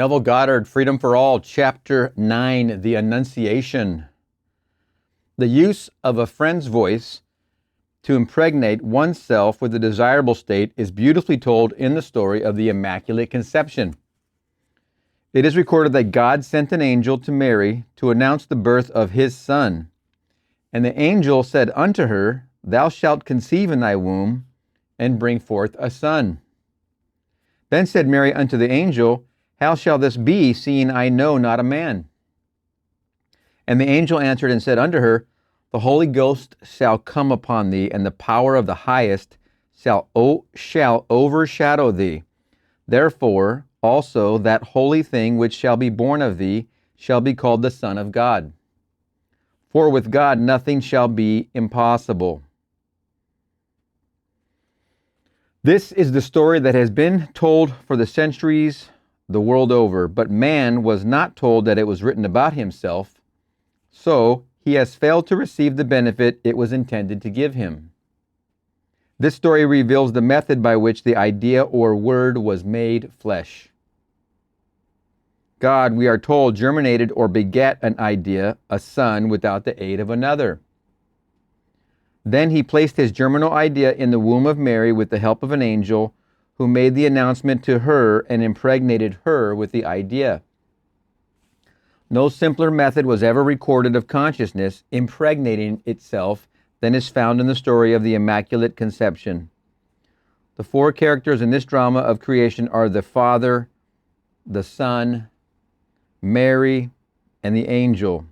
Neville Goddard, Freedom for All, Chapter 9, The Annunciation. The use of a friend's voice to impregnate oneself with a desirable state is beautifully told in the story of the Immaculate Conception. It is recorded that God sent an angel to Mary to announce the birth of his son. And the angel said unto her, Thou shalt conceive in thy womb, and bring forth a son. Then said Mary unto the angel, How shall this be, seeing I know not a man? And the angel answered and said unto her, The Holy Ghost shall come upon thee, and the power of the highest shall overshadow thee. Therefore also that holy thing which shall be born of thee shall be called the Son of God. For with God nothing shall be impossible. This is the story that has been told for the centuries the world over, but man was not told that it was written about himself, so he has failed to receive the benefit it was intended to give him. This story reveals the method by which the idea or word was made flesh. God, we are told, germinated or begat an idea, a son, without the aid of another. Then he placed his germinal idea in the womb of Mary with the help of an angel who made the announcement to her and impregnated her with the idea. No simpler method was ever recorded of consciousness impregnating itself than is found in the story of the Immaculate Conception. The four characters in this drama of creation are the Father, the Son, Mary, and the angel.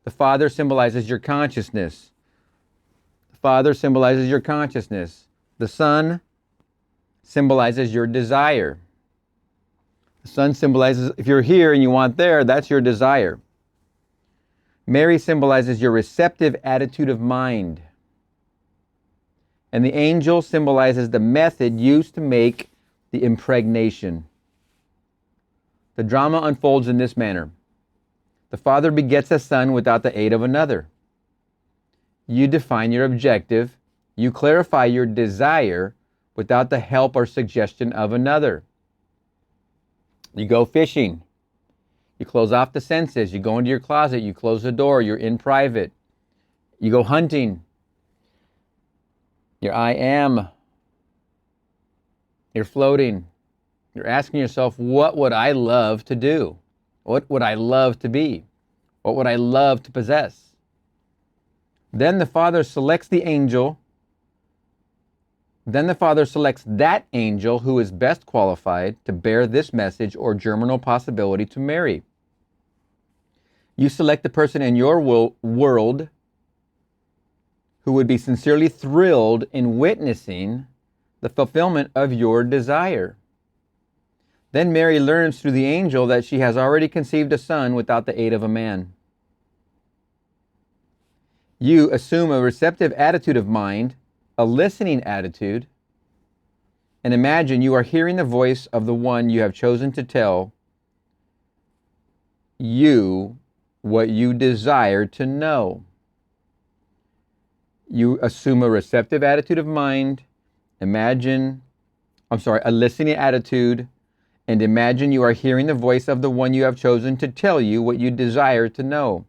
The Father symbolizes your consciousness. The Father symbolizes your consciousness. The Son symbolizes your desire. The Son symbolizes, if you're here and you want there, that's your desire. Mary symbolizes your receptive attitude of mind. And the angel symbolizes the method used to make the impregnation. The drama unfolds in this manner. The Father begets a son without the aid of another. You define your objective. You clarify your desire without the help or suggestion of another. You go fishing. You close off the senses. You go into your closet. You close the door. You're in private. You go hunting. You're I am. You're floating. You're asking yourself, what would I love to do? What would I love to be? What would I love to possess? Then the Father selects the angel. Then the Father selects that angel who is best qualified to bear this message or germinal possibility to Mary. You select the person in your world who would be sincerely thrilled in witnessing the fulfillment of your desire. Then Mary learns through the angel that she has already conceived a son without the aid of a man. You assume a receptive attitude of mind, a listening attitude, and imagine you are hearing the voice of the one you have chosen to tell you what you desire to know. You assume a receptive attitude of mind, a listening attitude, and imagine you are hearing the voice of the one you have chosen to tell you what you desire to know.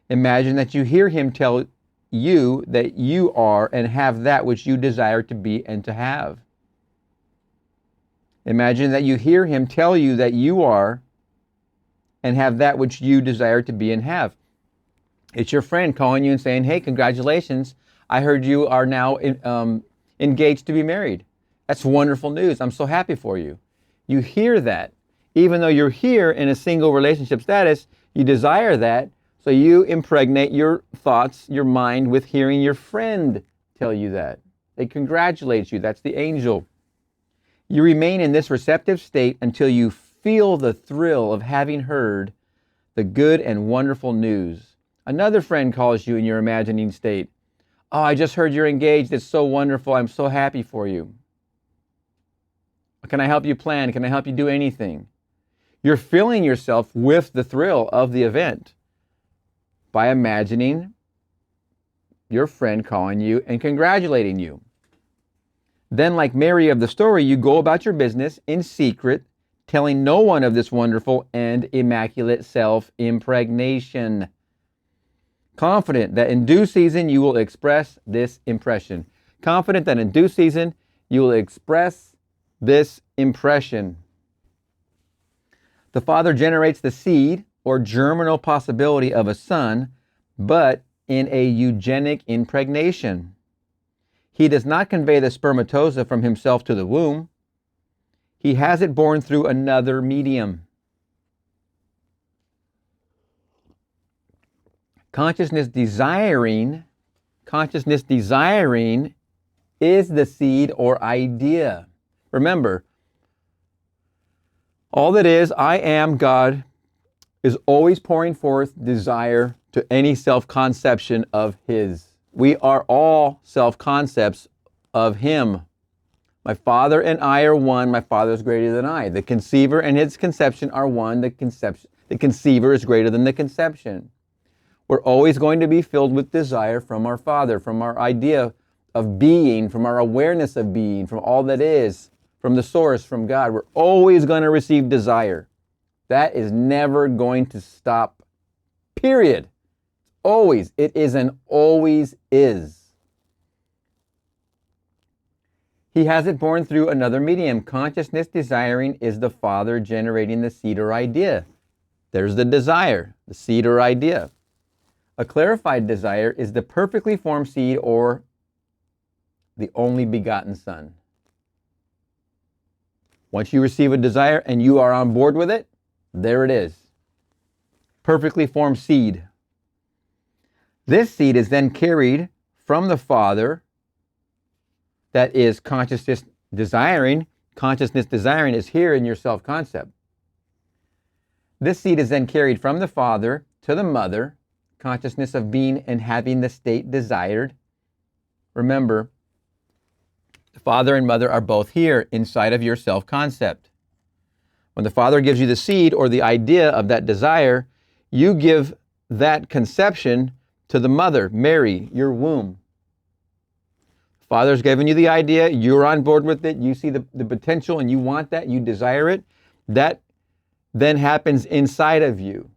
Imagine that you hear him tell you that you are and have that which you desire to be and to have. Imagine that you hear him tell you that you are and have that which you desire to be and have. It's your friend calling you and saying, Hey, congratulations. I heard you are now engaged to be married. That's wonderful news. I'm so happy for you. You hear that. Even though you're here in a single relationship status, you desire that. So you impregnate your thoughts, your mind, with hearing your friend tell you that. They congratulate you. That's the angel. You remain in this receptive state until you feel the thrill of having heard the good and wonderful news. Another friend calls you in your imagining state. Oh, I just heard you're engaged. It's so wonderful. I'm so happy for you. Can I help you plan? Can I help you do anything? You're filling yourself with the thrill of the event by imagining your friend calling you and congratulating you. Then, like Mary of the story, you go about your business in secret, telling no one of this wonderful and immaculate self-impregnation. Confident that in due season you will express this impression. Confident that in due season you will express this impression. The Father generates the seed or germinal possibility of a son, but in a eugenic impregnation. He does not convey the spermatozoa from himself to the womb. He has it born through another medium. Consciousness desiring is the seed or idea. Remember, all that is, I am God, is always pouring forth desire to any self-conception of His. We are all self-concepts of Him. My Father and I are one. My Father is greater than I. The conceiver and his conception are one. The conceiver is greater than the conception. We're always going to be filled with desire from our Father, from our idea of being, from our awareness of being, from all that is, from the source, from God. We're always going to receive desire. That is never going to stop, period. Always. It is and always is. He has it born through another medium. Consciousness desiring is the Father generating the seed or idea. There's the desire, the seed or idea. A clarified desire is the perfectly formed seed or the only begotten Son. Once you receive a desire and you are on board with it, there it is. Perfectly formed seed. This seed is then carried from the Father, that is consciousness desiring. Consciousness desiring is here in your self-concept. This seed is then carried from the Father to the Mother, consciousness of being and having the state desired. Remember, the Father and Mother are both here inside of your self-concept. When the Father gives you the seed or the idea of that desire, you give that conception to the Mother, Mary, your womb. Father's given you the idea, you're on board with it, you see the potential and you want that, you desire it. That then happens inside of you.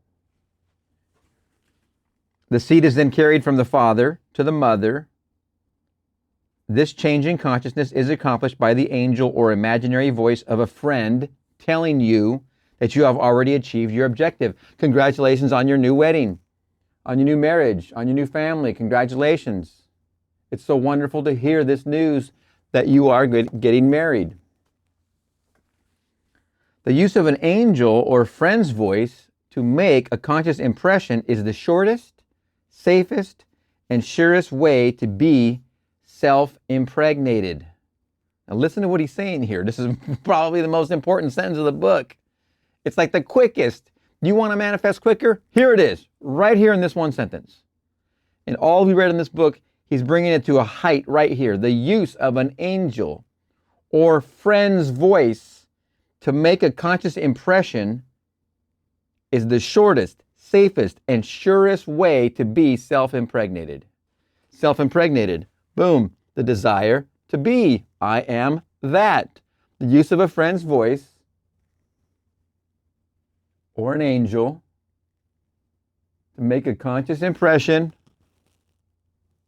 The seed is then carried from the Father to the Mother. This change in consciousness is accomplished by the angel or imaginary voice of a friend telling you that you have already achieved your objective. Congratulations on your new wedding, on your new marriage, on your new family. Congratulations. It's so wonderful to hear this news that you are getting married. The use of an angel or friend's voice to make a conscious impression is the shortest, safest, and surest way to be self-impregnated. Now listen to what he's saying here. This is probably the most important sentence of the book. It's like the quickest. You want to manifest quicker? Here it is, right here in this one sentence. And all we read in this book, he's bringing it to a height right here. The use of an angel or friend's voice to make a conscious impression is the shortest, safest, and surest way to be self-impregnated. Self-impregnated. Boom. The desire to be. I am that. The use of a friend's voice or an angel to make a conscious impression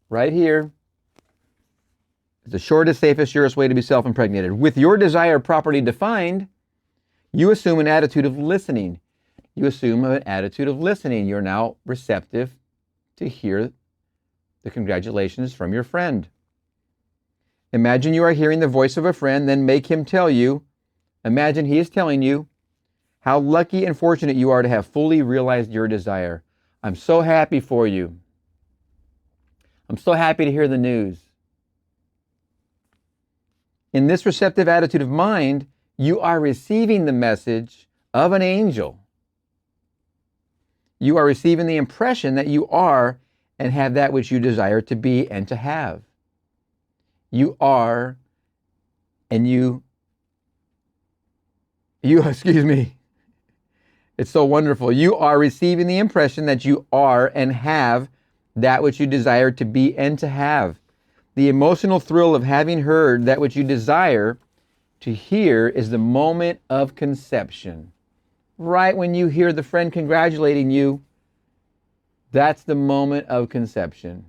right here is the shortest, safest, surest way to be self-impregnated. With your desire properly defined, you assume an attitude of listening. You assume an attitude of listening. You're now receptive to hear the congratulations from your friend. Imagine you are hearing the voice of a friend, then make him tell you, imagine he is telling you how lucky and fortunate you are to have fully realized your desire. I'm so happy for you. I'm so happy to hear the news. In this receptive attitude of mind, you are receiving the message of an angel. You are receiving the impression that you are and have that which you desire to be and to have. You are and excuse me. It's so wonderful. You are receiving the impression that you are and have that which you desire to be and to have. The emotional thrill of having heard that which you desire to hear is the moment of conception. Right when you hear the friend congratulating you, that's the moment of conception.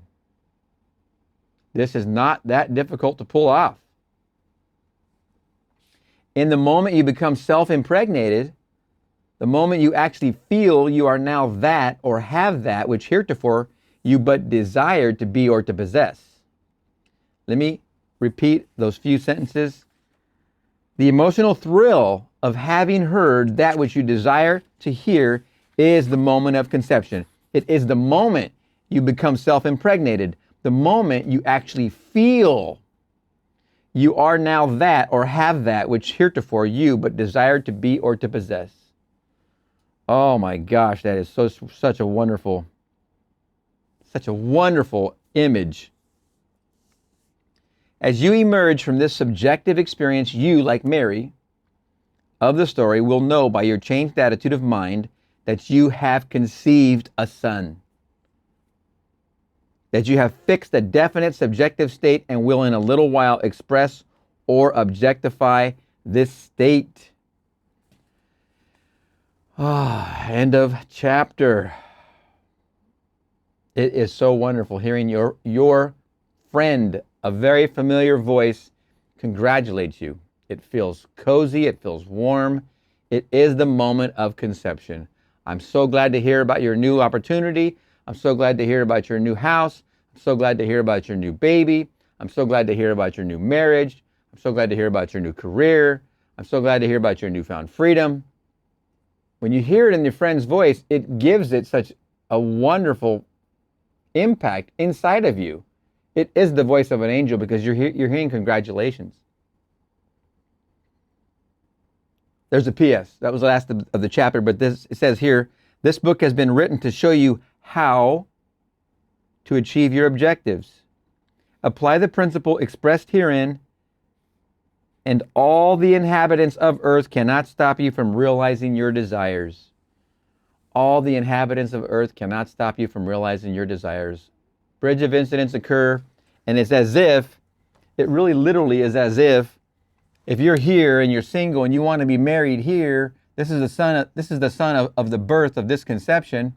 This is not that difficult to pull off. In the moment you become self-impregnated, the moment you actually feel you are now that or have that which heretofore you but desired to be or to possess. Let me repeat those few sentences. The emotional thrill of having heard that which you desire to hear is the moment of conception. It is the moment you become self-impregnated, the moment you actually feel you are now that or have that which heretofore you but desired to be or to possess. Oh my gosh, that is such a wonderful image. As you emerge from this subjective experience, you, like Mary of the story, will know by your changed attitude of mind that you have conceived a son, that you have fixed a definite subjective state and will in a little while express or objectify this state. End of chapter. It is so wonderful hearing your friend, a very familiar voice, congratulate you. It feels cozy, it feels warm. It is the moment of conception. I'm so glad to hear about your new opportunity. I'm so glad to hear about your new house. I'm so glad to hear about your new baby. I'm so glad to hear about your new marriage. I'm so glad to hear about your new career. I'm so glad to hear about your newfound freedom. When you hear it in your friend's voice, it gives it such a wonderful impact inside of you. It is the voice of an angel because you're hearing congratulations. There's a P.S. That was the last of the chapter, but it says here, this book has been written to show you how to achieve your objectives. Apply the principle expressed herein, and all the inhabitants of earth cannot stop you from realizing your desires. All the inhabitants of earth cannot stop you from realizing your desires. Bridge of incidents occur, and it's as if, it really literally is as if you're here and you're single and you want to be married here, this is the son of the birth of this conception.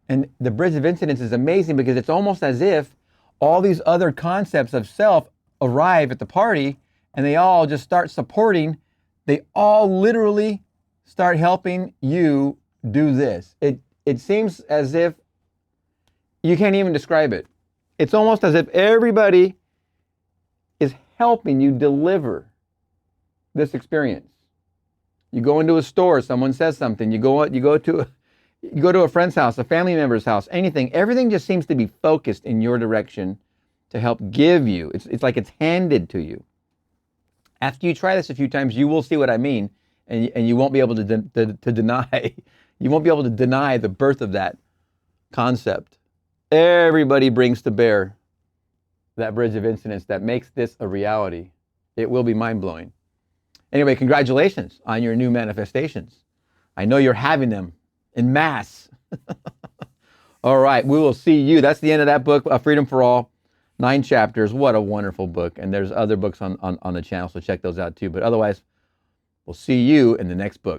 And the bridge of incidents is amazing because it's almost as if all these other concepts of self arrive at the party and they all just start supporting. They all literally start helping you do this. It seems as if you can't even describe it. It's almost as if everybody is helping you deliver this experience. You go into a store, someone says something, you go to a friend's house, a family member's house, anything. Everything just seems to be focused in your direction to help give you. It's like it's handed to you. After you try this a few times, you will see what I mean, and you won't be able to deny. You won't be able to deny the birth of that concept. Everybody brings to bear that bridge of incidents that makes this a reality. It will be mind-blowing. Anyway, congratulations on your new manifestations. I know you're having them in mass. All right, we will see you. That's the end of that book, Freedom for All. 9 chapters. What a wonderful book. And there's other books on the channel, so check those out too. But otherwise, we'll see you in the next book.